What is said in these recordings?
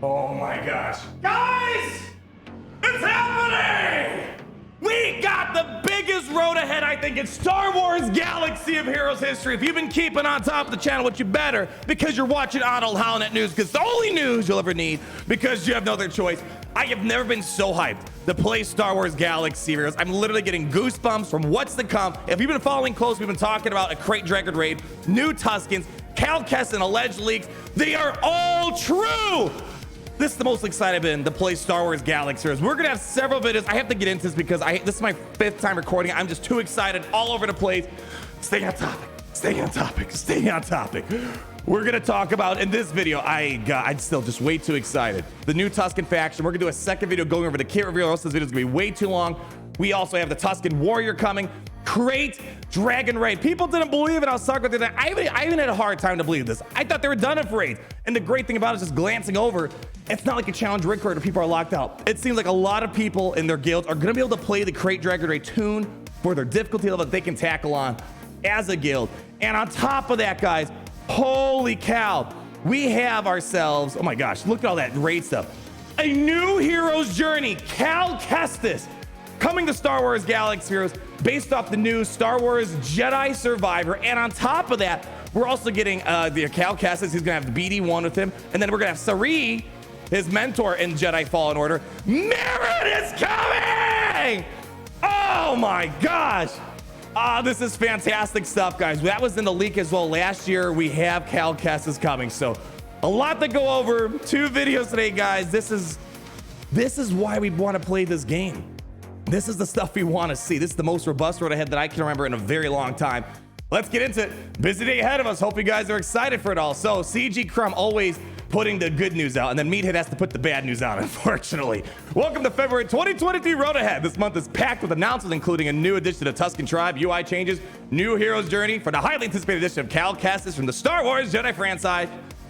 Oh my gosh. Guys! It's happening! We got the biggest road ahead, I think, in Star Wars Galaxy of Heroes history. If you've been keeping on top of the channel, what you better, because you're watching Auto Howlnet News, because it's the only news you'll ever need, because you have no other choice. I have never been so hyped to play Star Wars Galaxy of Heroes. I'm literally getting goosebumps from what's to come. If you've been following close, we've been talking about a Krayt Dragon raid, new Tuskens, Cal Kestis, and alleged leaks. They are all true. This is the most excited I've been to play Star Wars Galaxy Heroes. We're gonna have several videos. I have to get into this because this is my 5th time recording. I'm just too excited, all over the place. Staying on topic, staying on topic, staying on topic. We're gonna talk about, in this video, I'm still just way too excited. The new Tusken faction. We're gonna do a second video going over the kit reveal. Also, this video is gonna be way too long. We also have the Tusken Warrior coming. Krayt Dragon Raid. People didn't believe it. I was talking about that. I even had a hard time to believe this. I thought they were done it for raids. And the great thing about it is just glancing over, it's not like a challenge record where people are locked out. It seems like a lot of people in their guilds are gonna be able to play the Krayt Dragon Raid tune for their difficulty level that they can tackle on as a guild. And on top of that, guys, holy cow, we have ourselves, oh my gosh, look at all that raid stuff. A new hero's journey, Cal Kestis, coming to Star Wars Galaxy Heroes based off the new Star Wars Jedi Survivor. And on top of that, we're also getting the Cal Kestis. He's gonna have the BD1 with him. And then we're gonna have Sari, his mentor in Jedi Fallen Order. Merrin is coming! Oh my gosh. This is fantastic stuff, guys. That was in the leak as well last year. We have Cal Kestis coming. So a lot to go over. 2 videos today, guys. This is why we want to play this game. This is the stuff we want to see. This is the most robust road ahead that I can remember in a very long time. Let's get into it. Busy day ahead of us. Hope you guys are excited for it all. So CG Crumb always putting the good news out, and then Meathead has to put the bad news out, unfortunately. Welcome to February 2023 Road Ahead. This month is packed with announcements, including a new addition to Tusken Tribe, UI changes, new hero's journey for the highly anticipated addition of Cal Kestis from the Star Wars Jedi franchise,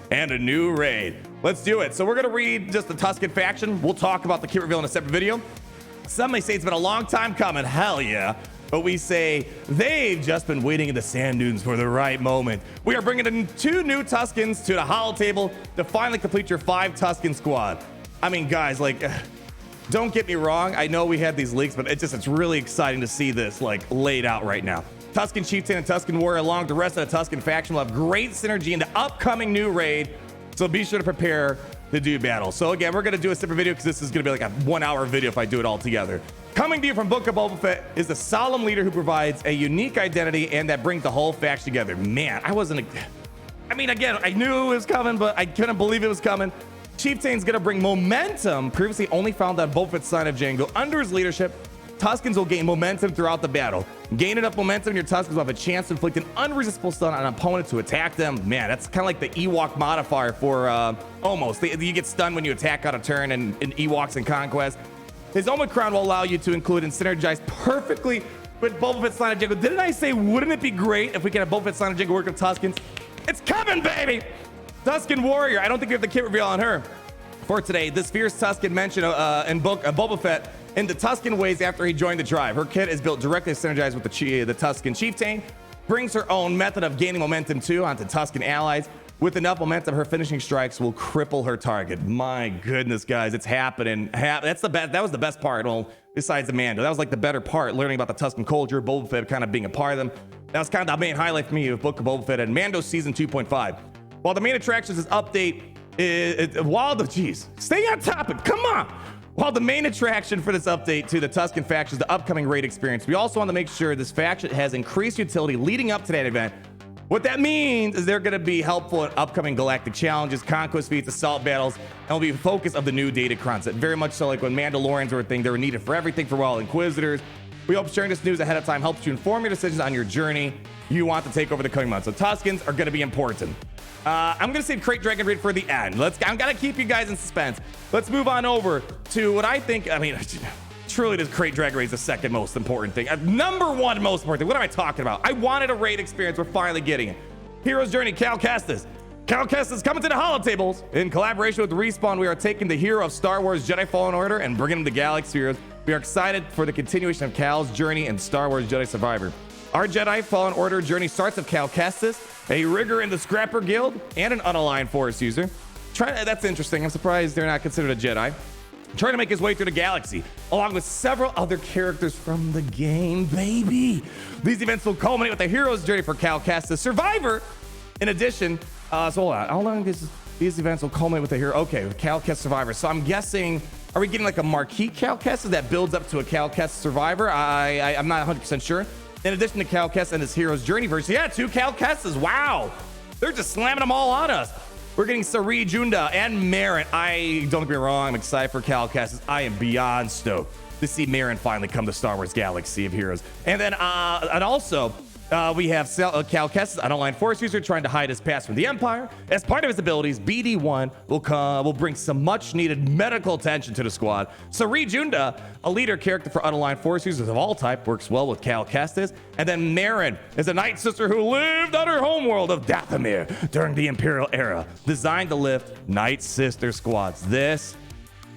and a new raid. Let's do it. So we're gonna read just the Tusken faction. We'll talk about the kit reveal in a separate video. Some may say it's been a long time coming. Hell yeah. But we say they've just been waiting in the sand dunes for the right moment. We are bringing in 2 new Tuskens to the hollow table to finally complete your 5 Tusken squad. I mean, guys, like, don't get me wrong. I know we had these leaks, but it's really exciting to see this like laid out right now. Tusken Chieftain and Tusken Warrior, along with the rest of the Tusken faction, will have great synergy in the upcoming new raid. So be sure to prepare to do battle. So again, we're gonna do a separate video because this is gonna be like a 1-hour video if I do it all together. Coming to you from Book of Boba Fett is a solemn leader who provides a unique identity and that brings the whole faction together. Man, I mean, again, I knew it was coming, but I couldn't believe it was coming. Chieftain's gonna bring momentum, previously only found on Boba Fett's Sign of Jango. Under his leadership, Tuskens will gain momentum throughout the battle. Gain enough momentum, your Tuskens will have a chance to inflict an unresistible stun on an opponent to attack them. Man, that's kind of like the Ewok modifier for almost. You get stunned when you attack on a turn in Ewoks and Conquest. His Omicron will allow you to include and synergize perfectly with Boba Fett's Sign of Jango. Didn't I say, wouldn't it be great if we can have Boba Fett's Sign of Jango work with Tuskens? It's coming, baby! Tusken Warrior. I don't think we have the kit reveal on her for today. This fierce Tusken mentioned in Book of Boba Fett in the Tusken ways after he joined the tribe. Her kit is built directly to synergize with the Tusken Chieftain, brings her own method of gaining momentum too onto Tusken allies. With enough momentum, her finishing strikes will cripple her target. My goodness, guys, it's happening. That's the best. That was the best part. Well, besides the Mando, that was like the better part. Learning about the Tusken culture, Boba Fett kind of being a part of them. That was kind of the main highlight for me of Book of Boba Fett and Mando season 2.5. While the main attractions is update stay on topic. Come on. While the main attraction for this update to the Tusken faction is the upcoming raid experience, we also want to make sure this faction has increased utility leading up to that event. What that means is they're going to be helpful in upcoming galactic challenges, conquest feats, assault battles, and will be a focus of the new data concept. Very much so like when Mandalorians were a thing, they were needed for everything for Wild Inquisitors. We hope sharing this news ahead of time helps you inform your decisions on your journey you want to take over the coming months. So Tuskens are going to be important. I'm going to save Krayt Dragon Raid for the end. I'm going to keep you guys in suspense. Let's move on over to what I think, truly this Krayt Dragon Raid is the second most important thing. Number 1 most important thing. What am I talking about? I wanted a raid experience. We're finally getting it. Hero's Journey, Cal Kestis. Cal Kestis coming to the holotables. In collaboration with Respawn, we are taking the hero of Star Wars Jedi Fallen Order and bringing him to Galaxy Heroes. We are excited for the continuation of Cal's journey in Star Wars Jedi Survivor. Our Jedi Fallen Order journey starts with Cal Kestis, a rigger in the Scrapper Guild and an unaligned Force user. That's interesting. I'm surprised they're not considered a Jedi. Trying to make his way through the galaxy, along with several other characters from the game, baby. These events will culminate with the hero's journey for Cal Kestis Survivor. In addition, so hold on, how long is these events will culminate with the hero? Okay, with Cal Kestis Survivor. So I'm guessing, are we getting like a marquee Cal Kestis that builds up to a Cal Kestis Survivor? I'm not 100% sure. In addition to Cal Kestis and his hero's journey version, yeah, 2 Cal Kestis. Wow, they're just slamming them all on us. We're getting Sari Junda and Merrin. Don't get me wrong, I'm excited for Cal Kestis. I am beyond stoked to see Merrin finally come to Star Wars Galaxy of Heroes. And then, and also, we have Cal Kestis, an online force user trying to hide his past from the Empire. As part of his abilities, BD1 will bring some much-needed medical attention to the squad. Sari Junda, a leader character for unaligned force users of all type, works well with Cal Kestis. And then Merrin is a Night Sister who lived on her homeworld of Dathomir during the Imperial era, designed to lift Night Sister squads. This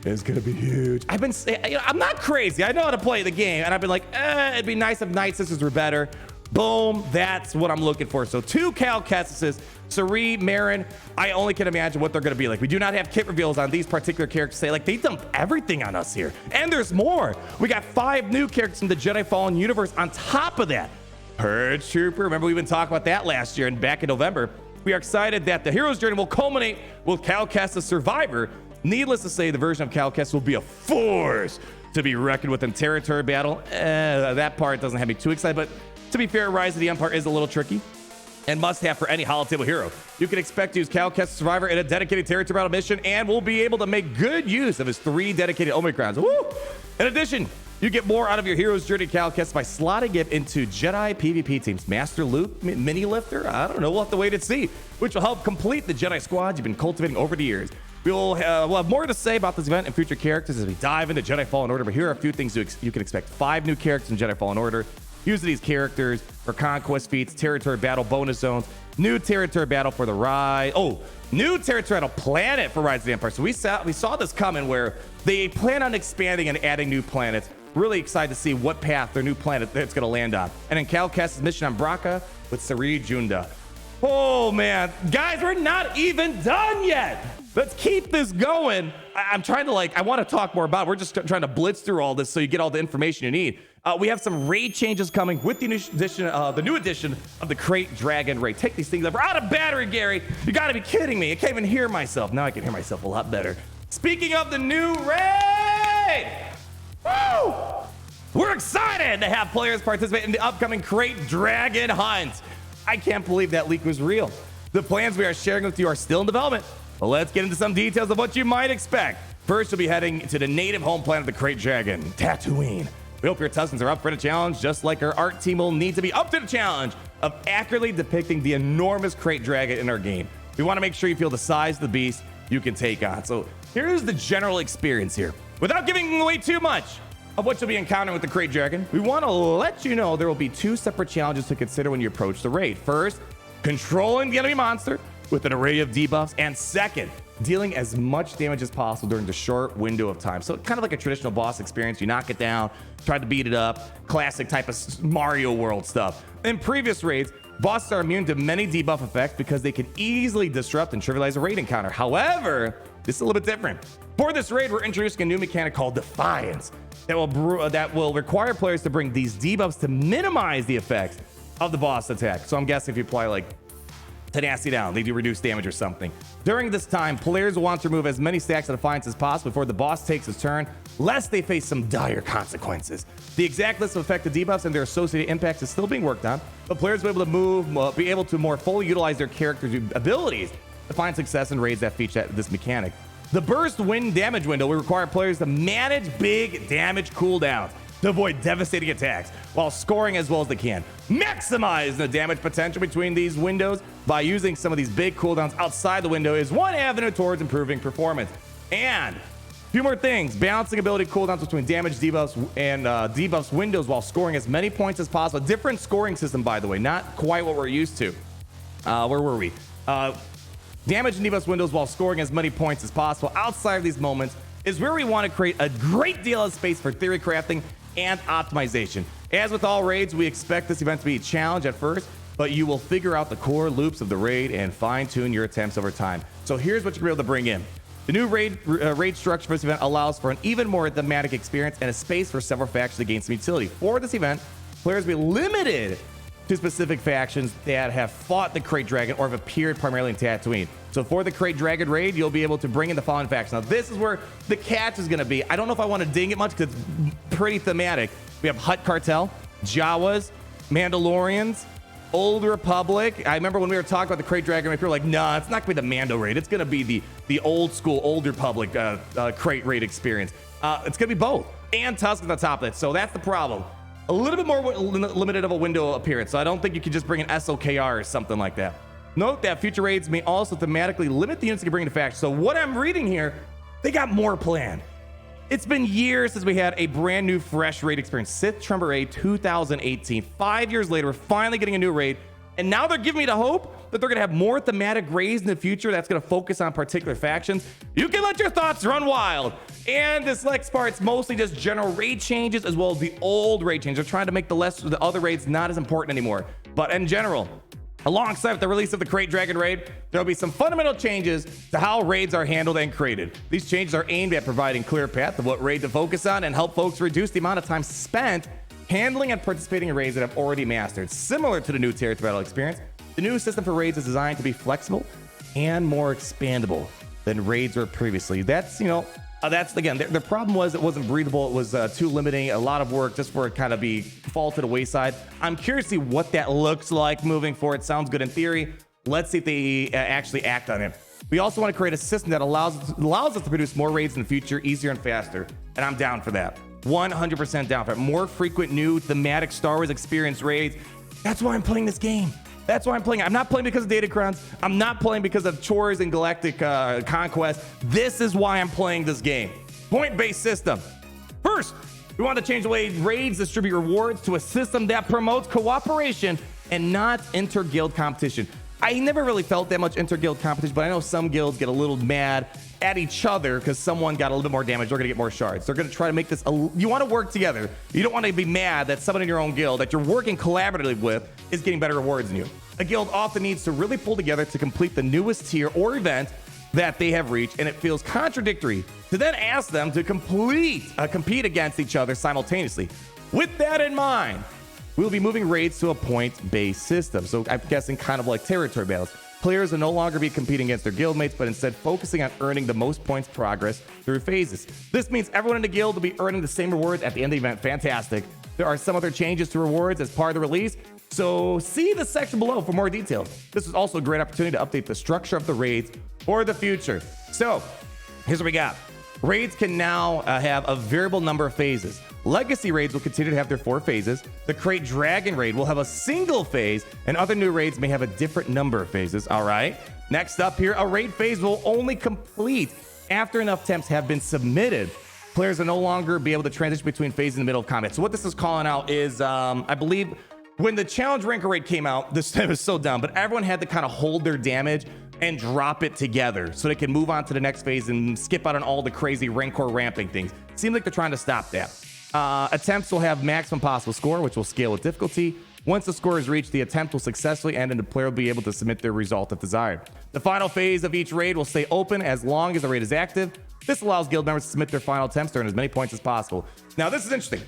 is gonna be huge. I've been saying, I'm not crazy. I know how to play the game, and I've been like, it'd be nice if Night Sisters were better. Boom, that's what I'm looking for. So 2 Cal Kestis, Sari, Merrin. I only can imagine what they're going to be like. We do not have kit reveals on these particular characters. Say like they dumped everything on us here, and there's more. We got 5 new characters in the Jedi Fallen universe on top of that. Purge Trooper. Remember we've been talking about that last year and back in November. We are excited that the hero's journey will culminate with Cal Kestis Survivor. Needless to say, the version of Cal Kestis will be a force to be reckoned with in territory battle. That part doesn't have me too excited, but to be fair, Rise of the Empire is a little tricky and must have for any holotable hero. You can expect to use Cal Kestis Survivor in a dedicated territory battle mission and will be able to make good use of his 3 dedicated Omicrons. Woo! In addition, you get more out of your hero's journey Cal Kestis by slotting it into Jedi PvP teams. Master Luke, Mini Lifter, I don't know, we'll have to wait and see, which will help complete the Jedi squad you've been cultivating over the years. We'll have more to say about this event and future characters as we dive into Jedi Fallen Order, but here are a few things you can expect. 5 new characters in Jedi Fallen Order. Using these characters for conquest feats, territory battle bonus zones, new territory battle for the ride. Oh, new territory battle planet for Rise of the Empire. So we saw this coming where they plan on expanding and adding new planets. Really excited to see what path their new planet it's going to land on. And then Cal Kestis' mission on Braca with Sari Junda. Oh man, guys, we're not even done yet. Let's keep this going. I'm trying to I want to talk more about it. We're just trying to blitz through all this so you get all the information you need. We have some raid changes coming with the new edition of the Krayt Dragon raid. Take these things up. We're out of battery, Gary. You got to be kidding me. I can't even hear myself. Now I can hear myself a lot better. Speaking of the new raid, woo! We're excited to have players participate in the upcoming Krayt Dragon hunt. I can't believe that leak was real. The plans we are sharing with you are still in development. But let's get into some details of what you might expect. First, you'll be heading to the native home planet of the Krayt Dragon, Tatooine. We hope your Tuskens are up for the challenge, just like our art team will need to be up to the challenge of accurately depicting the enormous Krayt Dragon in our game. We want to make sure you feel the size of the beast you can take on. So here's the general experience here. Without giving away too much of what you'll be encountering with the Krayt Dragon, we want to let you know there will be 2 separate challenges to consider when you approach the raid. First, controlling the enemy monster with an array of debuffs, and second, dealing as much damage as possible during the short window of time. So kind of like a traditional boss experience. You knock it down, try to beat it up, classic type of Mario World stuff. In previous raids, bosses are immune to many debuff effects because they can easily disrupt and trivialize a raid encounter. However, this is a little bit different. For this raid, we're introducing a new mechanic called Defiance that will require players to bring these debuffs to minimize the effects of the boss attack. So I'm guessing if you apply Tenacity down, leave you reduced damage or something. During this time, players will want to remove as many stacks of Defiance as possible before the boss takes his turn, lest they face some dire consequences. The exact list of effective debuffs and their associated impacts is still being worked on, but players will be able to more fully utilize their character's abilities to find success in raids that feature this mechanic. The burst wind damage window will require players to manage big damage cooldowns to avoid devastating attacks while scoring as well as they can. Maximize the damage potential between these windows by using some of these big cooldowns outside the window is one avenue towards improving performance. And a few more things. Balancing ability cooldowns between damage debuffs and debuffs windows while scoring as many points as possible. Different scoring system, by the way, not quite what we're used to. Where were we? Damage and debuffs windows while scoring as many points as possible outside of these moments is where we want to create a great deal of space for theory crafting and optimization. As with all raids, we expect this event to be a challenge at first, but you will figure out the core loops of the raid and fine-tune your attempts over time. So here's what you're able to bring in. The new raid structure for this event allows for an even more thematic experience and a space for several factions to gain some utility. For this event, players will be limited to specific factions that have fought the Krayt Dragon or have appeared primarily in Tatooine. So for the Krayt Dragon raid, you'll be able to bring in the following factions. Now, this is where the catch is going to be. I don't know if I want to ding it much because it's pretty thematic. We have Hutt Cartel, Jawas, Mandalorians, Old Republic. I remember when we were talking about the Krayt Dragon raid, people were like, nah, it's not going to be the Mando raid. It's going to be the old school, Old Republic Krayt raid experience. It's going to be both. And Tuskens on top of it. So that's the problem. A little bit more limited of a window appearance, so I don't think you could just bring an SOKR or something like that. Note that future raids may also thematically limit the units you can bring into faction. So what I'm reading here, they got more planned. It's been years since we had a brand new fresh raid experience. Sith Tremor Raid 2018. 5 years later, we're finally getting a new raid, and now they're giving me the hope that they're going to have more thematic raids in the future that's going to focus on particular factions. You can let your thoughts run wild. And this next part's mostly just general raid changes as well as the old raid changes. They're trying to make the other raids not as important anymore. But in general, alongside the release of the Krayt Dragon raid, there'll be some fundamental changes to how raids are handled and created. These changes are aimed at providing clear path of what raid to focus on and help folks reduce the amount of time spent handling and participating in raids that have already mastered. Similar to the new Territory Battle experience, the new system for raids is designed to be flexible and more expandable than raids were previously. That's, that's, again, the problem was it wasn't breathable. It was too limiting, a lot of work just for it kind of be fall to the wayside. I'm curious to see what that looks like moving forward. Sounds good in theory. Let's see if they actually act on it. We also want to create a system that allows us to produce more raids in the future, easier and faster. And I'm down for that. 100% down for it. More frequent, new, thematic Star Wars experience raids. That's why I'm playing this game. That's why I'm playing. I'm not playing because of Datacrons. I'm not playing because of chores and galactic conquest. This is why I'm playing this game. Point-based system. First, we want to change the way raids distribute rewards to a system that promotes cooperation and not inter-guild competition. I never really felt that much inter-guild competition, but I know some guilds get a little mad at each other because someone got a little bit more damage. They're going to get more shards. They're going to try to make this you want to work together. You don't want to be mad that someone in your own guild that you're working collaboratively with is getting better rewards than you. A guild often needs to really pull together to complete the newest tier or event that they have reached, and it feels contradictory to then ask them to compete against each other simultaneously. With that in mind, we'll be moving raids to a point-based system. So I'm guessing kind of like territory battles. Players will no longer be competing against their guildmates, but instead focusing on earning the most points progress through phases. This means everyone in the guild will be earning the same rewards at the end of the event. Fantastic. There are some other changes to rewards as part of the release, so see the section below for more details. This is also a great opportunity to update the structure of the raids for the future. So here's what we got. Raids can now have a variable number of phases. Legacy raids will continue to have their 4 phases. The Krayt Dragon raid will have a single phase, and other new raids may have a different number of phases. All right. Next up here, a raid phase will only complete after enough attempts have been submitted. Players will no longer be able to transition between phases in the middle of combat. So what this is calling out is, I believe, when the challenge rancor raid came out, this was so dumb, but everyone had to kind of hold their damage and drop it together so they can move on to the next phase and skip out on all the crazy rancor ramping things. Seems like they're trying to stop that. Attempts will have maximum possible score, which will scale with difficulty. Once the score is reached, the attempt will successfully end and the player will be able to submit their result if desired. The final phase of each raid will stay open as long as the raid is active. This allows guild members to submit their final attempts to earn as many points as possible. Now, this is interesting.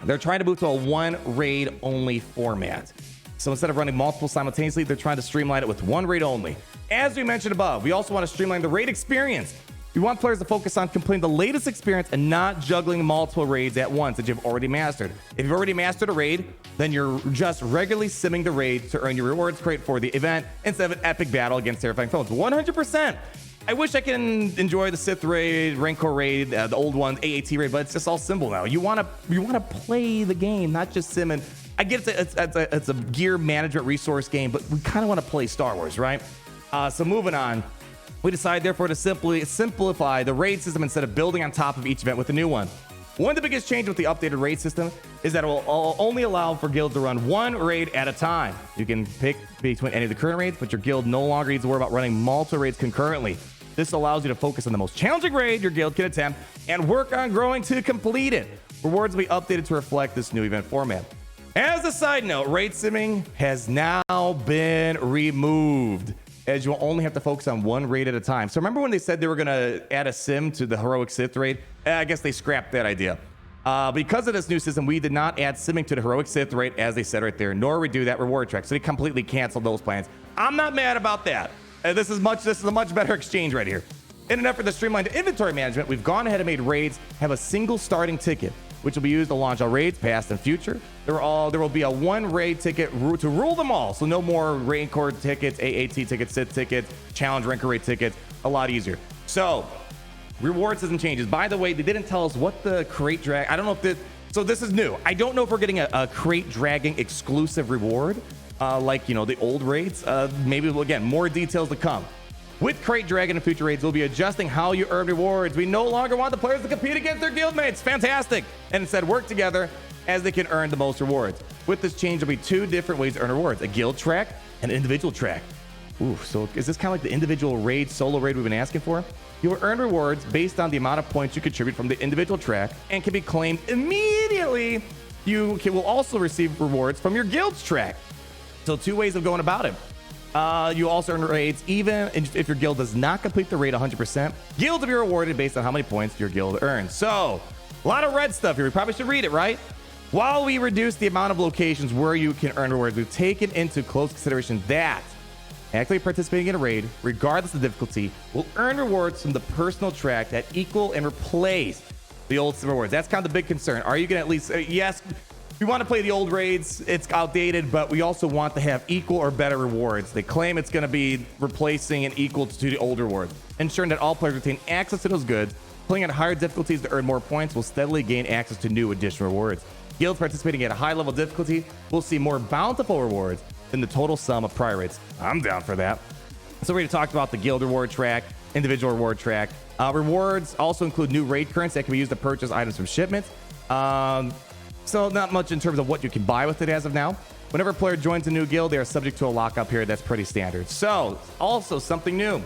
They're trying to move to a one raid only format. So instead of running multiple simultaneously, they're trying to streamline it with one raid only. As we mentioned above, we also want to streamline the raid experience. We want players to focus on completing the latest experience and not juggling multiple raids at once that you've already mastered. If you've already mastered a raid, then you're just regularly simming the raid to earn your rewards crate for the event instead of an epic battle against terrifying foes. 100%. I wish I can enjoy the Sith raid, Rancor raid, the old one, AAT raid, but it's just all simple now. You want to play the game, not just sim. And I get it's a gear management resource game, but we kind of want to play Star Wars, right? So moving on. We decided, therefore, to simply simplify the raid system instead of building on top of each event with a new one. One of the biggest changes with the updated raid system is that it will only allow for guilds to run one raid at a time. You can pick between any of the current raids, but your guild no longer needs to worry about running multiple raids concurrently. This allows you to focus on the most challenging raid your guild can attempt and work on growing to complete it. Rewards will be updated to reflect this new event format. As a side note, raid simming has now been removed, as you'll only have to focus on one raid at a time. So remember when they said they were going to add a sim to the heroic Sith raid? I guess they scrapped that idea. Because of this new system, we did not add simming to the heroic Sith raid, as they said right there, nor redo that reward track. So they completely canceled those plans. I'm not mad about that. This is a much better exchange right here. In an effort to streamline the inventory management, we've gone ahead and made raids have a single starting ticket, which will be used to launch all raids, past and future. There will be a one raid ticket to rule them all. So no more raid core tickets, AAT tickets, Sith tickets, challenge ranker raid tickets. A lot easier. So reward system changes. By the way, they didn't tell us what the Krayt drag. I don't know if this. So this is new. I don't know if we're getting a Krayt dragging exclusive reward, like the old raids. Maybe again more details to come. With Krayt Dragon and future raids, we'll be adjusting how you earn rewards. We no longer want the players to compete against their guildmates. Fantastic. And instead work together as they can earn the most rewards. With this change, there'll be two different ways to earn rewards: a guild track and an individual track. Ooh, so is this kind of like the individual raid, solo raid we've been asking for? You will earn rewards based on the amount of points you contribute from the individual track and can be claimed immediately. You will also receive rewards from your guild's track. So two ways of going about it. You also earn raids even if your guild does not complete the raid 100%. Guilds will be rewarded based on how many points your guild earns. So, a lot of red stuff here. We probably should read it, right? While we reduce the amount of locations where you can earn rewards, we've taken into close consideration that actively participating in a raid, regardless of difficulty, will earn rewards from the personal track that equal and replace the old rewards. That's kind of the big concern. Are you going to at least, yes, we want to play the old raids, it's outdated, but we also want to have equal or better rewards. They claim it's going to be replacing and equal to the old rewards, ensuring that all players retain access to those goods. Playing at higher difficulties to earn more points will steadily gain access to new additional rewards. Guilds participating at a high level difficulty will see more bountiful rewards than the total sum of prior raids. I'm down for that. So we already talked about the guild reward track, individual reward track. Rewards also include new raid currents that can be used to purchase items from shipments. So not much in terms of what you can buy with it as of now. Whenever a player joins a new guild, they are subject to a lockout period. That's pretty standard. So also something new,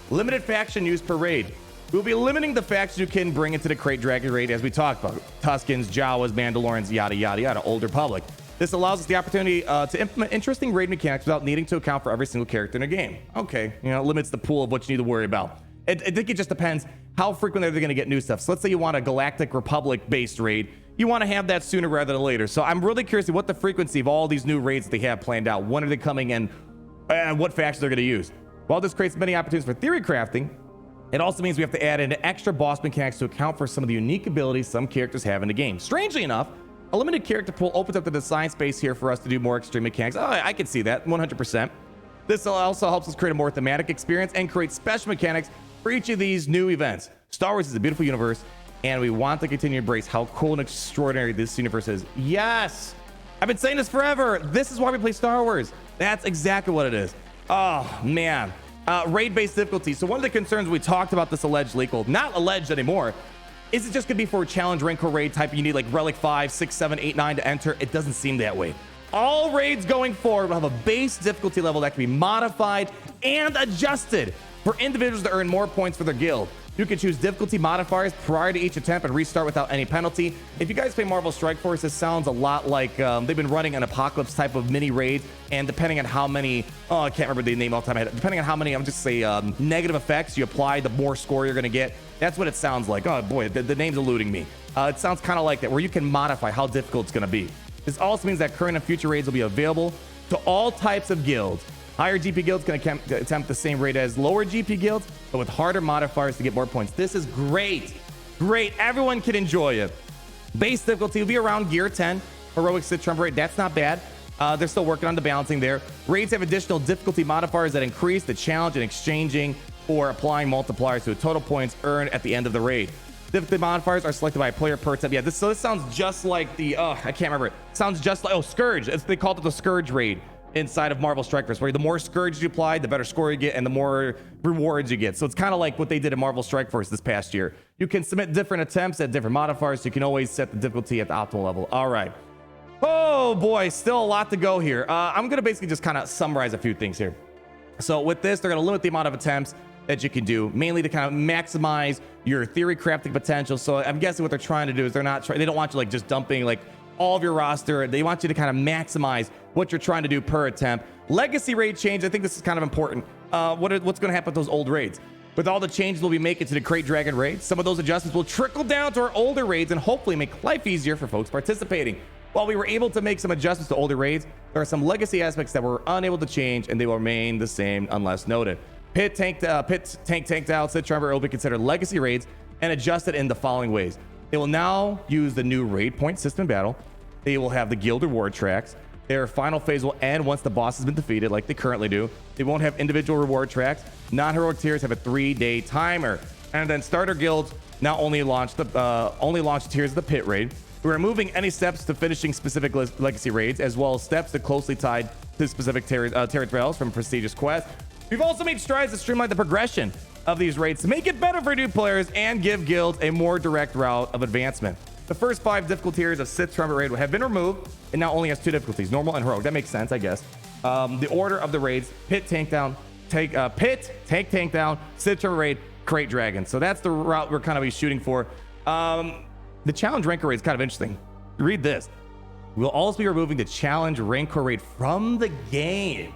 limited faction use per raid. We'll be limiting the factions you can bring into the Krayt Dragon raid, as we talked about: Tuskens, Jawas, Mandalorians, yada yada yada. Old Republic. This allows us the opportunity to implement interesting raid mechanics without needing to account for every single character in a game. Okay, it limits the pool of what you need to worry about. I think it just depends how frequently are they going to get new stuff. So let's say you want a Galactic Republic based raid. You want to have that sooner rather than later. So I'm really curious what the frequency of all these new raids that they have planned out. When are they coming in, and what factions they're going to use? While this creates many opportunities for theory crafting, it also means we have to add in extra boss mechanics to account for some of the unique abilities some characters have in the game. Strangely enough, a limited character pool opens up the design space here for us to do more extreme mechanics. Oh, I can see that 100%. This also helps us create a more thematic experience and create special mechanics for each of these new events. Star Wars is a beautiful universe, and we want to continue to embrace how cool and extraordinary this universe is. Yes! I've been saying this forever. This is why we play Star Wars. That's exactly what it is. Oh, man. Raid-based difficulty. So one of the concerns we talked about this alleged leak, well, not alleged anymore, is it just going to be for a challenge rank or raid type? You need like Relic 5, 6, 7, 8, 9 to enter. It doesn't seem that way. All raids going forward will have a base difficulty level that can be modified and adjusted for individuals to earn more points for their guild. You can choose difficulty modifiers prior to each attempt and restart without any penalty. If you guys play Marvel Strike Force, this sounds a lot like they've been running an Apocalypse type of mini raid, and depending on how many, I can't remember the name off the top of my head, depending on how many, I'm just say negative effects you apply, the more score you're going to get. That's what it sounds like. Oh boy, the name's eluding me. It sounds kind of like that, where you can modify how difficult it's going to be. This also means that current and future raids will be available to all types of guilds. Higher GP guilds can attempt the same raid as lower GP guilds, but with harder modifiers to get more points. This is great. Great. Everyone can enjoy it. Base difficulty will be around Gear 10. Heroic Sith Trump raid. That's not bad. They're still working on the balancing there. Raids have additional difficulty modifiers that increase the challenge in exchanging or applying multipliers to total points earned at the end of the raid. Difficulty modifiers are selected by a player per attempt. Yeah, this sounds just like the, I can't remember it. Sounds just like, Scourge. They called it the Scourge raid inside of Marvel Strike Force, where the more Scourge you apply, the better score you get and the more rewards you get. So it's kind of like what they did in Marvel Strike Force this past year. You can submit different attempts at different modifiers, so you can always set the difficulty at the optimal level. All right. Oh boy, still a lot to go here. I'm going to basically just kind of summarize a few things here. So with this, they're going to limit the amount of attempts that you can do, mainly to kind of maximize your theory crafting potential. So I'm guessing what they're trying to do is they don't want you like just dumping like all of your roster. They want you to kind of maximize what you're trying to do per attempt. Legacy raid change, I think this is kind of important. What's going to happen with those old raids? With all the changes we'll be making to the Krayt Dragon raids, some of those adjustments will trickle down to our older raids and hopefully make life easier for folks participating. While we were able to make some adjustments to older raids, there are some legacy aspects that we're unable to change, and they will remain the same unless noted. Pit tanked out, Sit Tremor will be considered legacy raids and adjusted in the following ways. They will now use the new raid point system in battle. They will have the guild reward tracks. Their final phase will end once the boss has been defeated, like they currently do. They won't have individual reward tracks. Non-heroic tiers have a 3-day timer. And then starter guilds now only launch tiers of the pit raid. We're removing any steps to finishing specific legacy raids, as well as steps that closely tied to specific territories from prestigious quests. We've also made strides to streamline the progression of these raids to make it better for new players and give guilds a more direct route of advancement. The first 5 difficult tiers of Sith Trumpet Raid have been removed and now only has 2 difficulties, normal and heroic. That makes sense, I guess. The order of the raids: Pit, Tank Down, Tank Down, Sith Trumpet Raid, Krayt Dragon. So that's the route we're kind of shooting for. The Challenge Rancor Raid is kind of interesting. Read this. We'll also be removing the Challenge Rancor Raid from the game.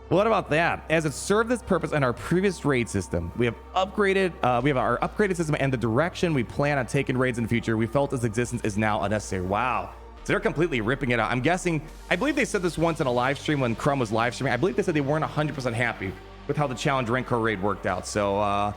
What about that? As it served this purpose in our previous raid system, we have our upgraded system and the direction we plan on taking raids in the future. We felt its existence is now unnecessary. Wow. So they're completely ripping it out. I'm guessing, I believe they said this once in a live stream when Crumb was live streaming. I believe they said they weren't 100% happy with how the Challenge Rancor Raid worked out. So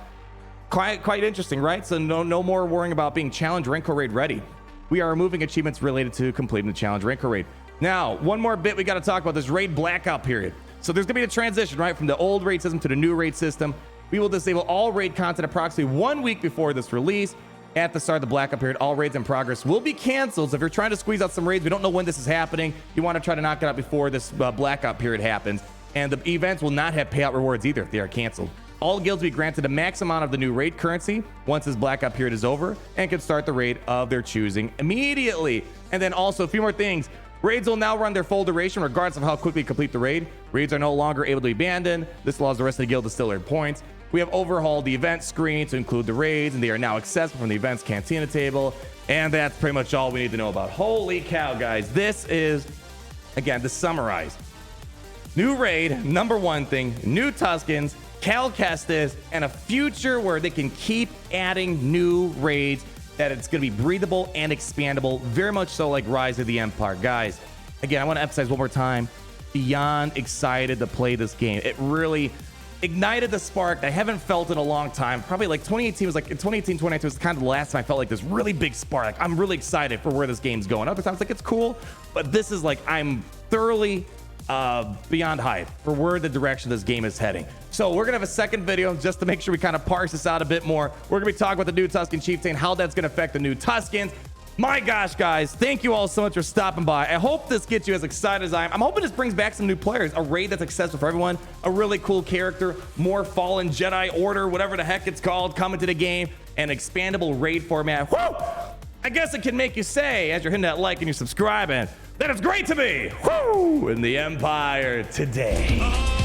quite interesting, right? So no more worrying about being Challenge Rancor Raid ready. We are removing achievements related to completing the Challenge Rancor Raid. Now, one more bit we got to talk about, this raid blackout period. So there's gonna be a transition, right, from the old raid system to the new raid system. We will disable all raid content approximately 1 week before this release. At the start of the blackout period, all raids in progress will be canceled. So if you're trying to squeeze out some raids, we don't know when this is happening, you want to try to knock it out before this blackout period happens. And the events will not have payout rewards either if they are canceled. All guilds will be granted a max amount of the new raid currency once this blackout period is over and can start the raid of their choosing immediately. And then also a few more things. Raids will now run their full duration regardless of how quickly you complete the raid. Raids are no longer able to be abandoned. This allows the rest of the guild to still earn points. We have overhauled the event screen to include the raids, and they are now accessible from the events cantina table. And that's pretty much all we need to know about. Holy cow, guys. This is, again, to summarize. New raid, number 1 thing, new Tuskens, Kestis, and a future where they can keep adding new raids, that it's going to be breathable and expandable, very much so like Rise of the Empire. Guys, again, I want to emphasize one more time, beyond excited to play this game. It really ignited the spark I haven't felt in a long time. Probably like 2018 was like, 2018, 2019 was kind of the last time I felt like this really big spark. Like, I'm really excited for where this game's going. Other times, like, it's cool, but this is like, I'm thoroughly beyond hype for where the direction this game is heading. So we're gonna have a second video just to make sure we kind of parse this out a bit more. We're gonna be talking about the new Tusken Chieftain, how that's gonna affect the new Tuskens. My gosh, guys, thank you all so much for stopping by. I hope this gets you as excited as I am. I'm hoping this brings back some new players, a raid that's accessible for everyone, a really cool character, more Fallen Jedi Order, whatever the heck it's called, coming to the game, an expandable raid format. Woo! I guess it can make you say, as you're hitting that like and you're subscribing, that it's great to be, woo, in the Empire today.